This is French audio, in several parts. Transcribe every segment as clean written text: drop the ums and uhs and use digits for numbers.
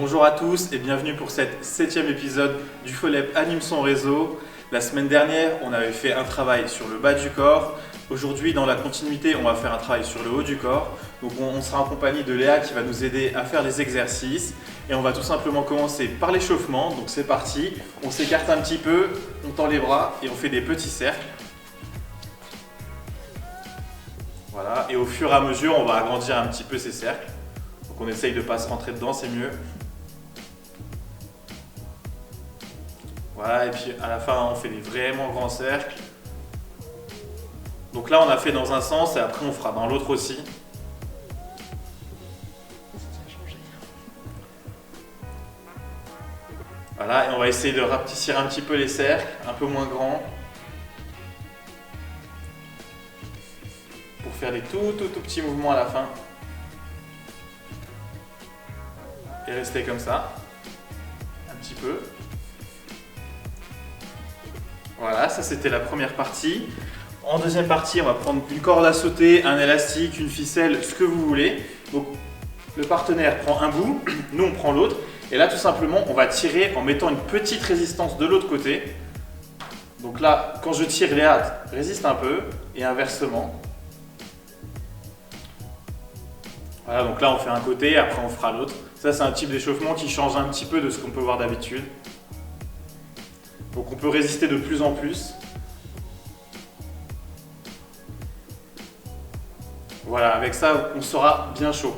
Bonjour à tous et bienvenue pour cet 7e épisode du FOLEP Anime son réseau. La semaine dernière, on avait fait un travail sur le bas du corps. Aujourd'hui, dans la continuité, on va faire un travail sur le haut du corps. Donc on sera en compagnie de Léa qui va nous aider à faire les exercices. Et on va tout simplement commencer par l'échauffement. Donc c'est parti, on s'écarte un petit peu, on tend les bras et on fait des petits cercles. Voilà, et au fur et à mesure, on va agrandir un petit peu ces cercles. Donc on essaye de ne pas se rentrer dedans, c'est mieux. Voilà, et puis à la fin, on fait des vraiment grands cercles. Donc là, on a fait dans un sens et après, on fera dans l'autre aussi. Voilà, et on va essayer de rapetisser un petit peu les cercles, un peu moins grands. Pour faire des tout petits mouvements à la fin. Et rester comme ça, un petit peu. Voilà, ça c'était la première partie. En deuxième partie, on va prendre une corde à sauter, un élastique, une ficelle, ce que vous voulez. Donc le partenaire prend un bout, nous on prend l'autre. Et là tout simplement, on va tirer en mettant une petite résistance de l'autre côté. Donc là, quand je tire, Léa résiste un peu et inversement. Voilà, donc là on fait un côté, après on fera l'autre. Ça c'est un type d'échauffement qui change un petit peu de ce qu'on peut voir d'habitude. Donc on peut résister de plus en plus. Voilà, avec ça on sera bien chaud.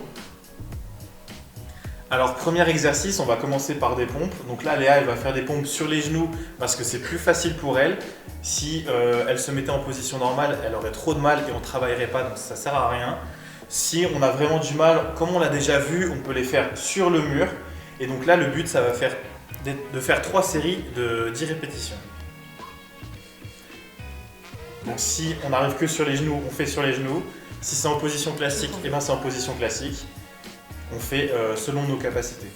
Alors premier exercice, on va commencer par des pompes. Donc là Léa elle va faire des pompes sur les genoux parce que c'est plus facile pour elle. Si elle se mettait en position normale, elle aurait trop de mal et on ne travaillerait pas, donc ça ne sert à rien. Si on a vraiment du mal, comme on l'a déjà vu, on peut les faire sur le mur. Et donc là le but ça va faire de faire 3 séries de 10 répétitions. Donc si on n'arrive que sur les genoux, on fait sur les genoux. Si c'est en position classique, et ben c'est en position classique. On fait selon nos capacités.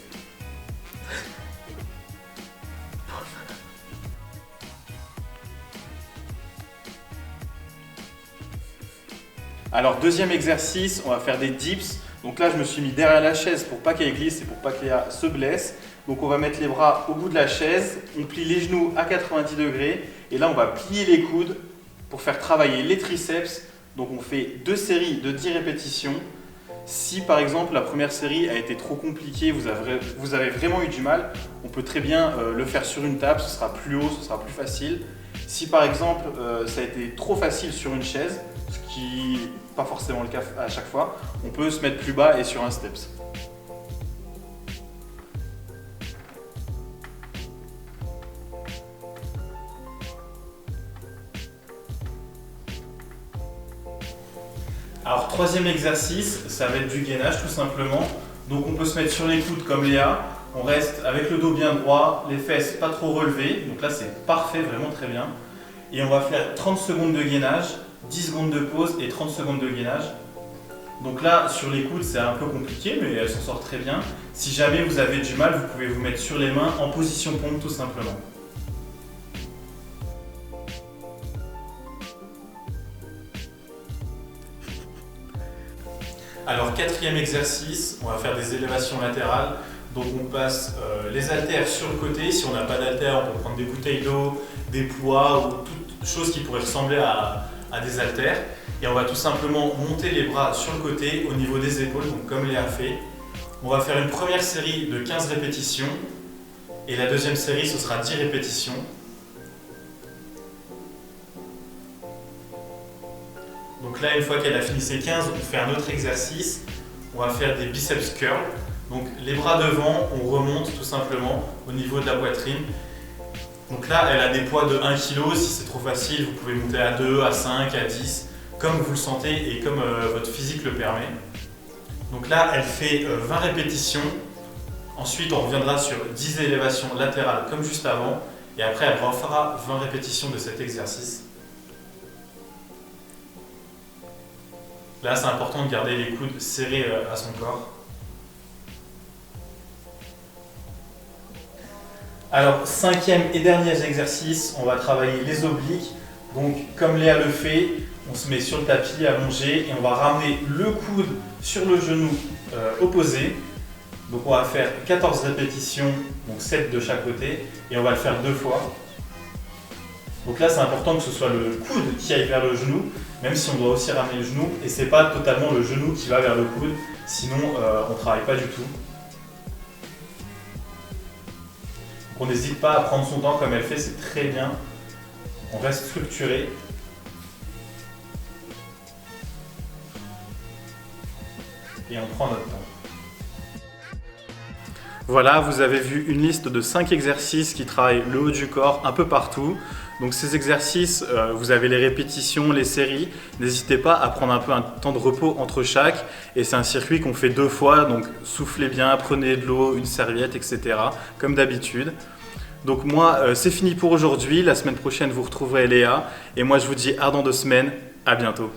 Alors deuxième exercice, on va faire des dips. Donc là je me suis mis derrière la chaise pour pas qu'elle glisse et pour pas qu'elle se blesse. Donc on va mettre les bras au bout de la chaise, on plie les genoux à 90 degrés et là on va plier les coudes pour faire travailler les triceps. Donc on fait 2 séries de 10 répétitions. Si par exemple la première série a été trop compliquée, vous avez vraiment eu du mal, on peut très bien le faire sur une table, ce sera plus haut, ce sera plus facile. Si par exemple ça a été trop facile sur une chaise, ce qui n'est pas forcément le cas à chaque fois, on peut se mettre plus bas et sur un steps. Alors troisième exercice, ça va être du gainage tout simplement. Donc on peut se mettre sur les coudes comme Léa, on reste avec le dos bien droit, les fesses pas trop relevées, donc là c'est parfait, vraiment très bien. Et on va faire 30 secondes de gainage, 10 secondes de pause et 30 secondes de gainage. Donc là sur les coudes c'est un peu compliqué mais elles s'en sortent très bien. Si jamais vous avez du mal, vous pouvez vous mettre sur les mains en position pompe tout simplement. Alors quatrième exercice, on va faire des élévations latérales. Donc on passe les haltères sur le côté. Si on n'a pas d'haltères, on peut prendre des bouteilles d'eau, des poids ou toute chose qui pourrait ressembler à des haltères. Et on va tout simplement monter les bras sur le côté au niveau des épaules, donc comme Léa a fait. On va faire une première série de 15 répétitions et la deuxième série ce sera 10 répétitions. Donc là, une fois qu'elle a fini ses 15, on fait un autre exercice. On va faire des biceps curls. Donc les bras devant, on remonte tout simplement au niveau de la poitrine. Donc là, elle a des poids de 1 kg. Si c'est trop facile, vous pouvez monter à 2, à 5, à 10, comme vous le sentez et comme votre physique le permet. Donc là, elle fait 20 répétitions. Ensuite, on reviendra sur 10 élévations latérales comme juste avant. Et après, elle refera 20 répétitions de cet exercice. Là, c'est important de garder les coudes serrés à son corps. Alors, cinquième et dernier exercice, on va travailler les obliques. Donc, comme Léa le fait, on se met sur le tapis allongé et on va ramener le coude sur le genou opposé. Donc on va faire 14 répétitions, donc 7 de chaque côté, et on va le faire 2 fois. Donc là c'est important que ce soit le coude qui aille vers le genou, même si on doit aussi ramener le genou, et c'est pas totalement le genou qui va vers le coude, sinon on ne travaille pas du tout. Donc on n'hésite pas à prendre son temps comme elle fait, c'est très bien. On reste structuré. Et on prend notre temps. Voilà, vous avez vu une liste de 5 exercices qui travaillent le haut du corps un peu partout. Donc ces exercices, vous avez les répétitions, les séries. N'hésitez pas à prendre un peu un temps de repos entre chaque. Et c'est un circuit qu'on fait 2 fois, donc soufflez bien, prenez de l'eau, une serviette, etc. comme d'habitude. Donc moi, c'est fini pour aujourd'hui. La semaine prochaine, vous retrouverez Léa. Et moi, je vous dis à dans 2 semaines. À bientôt.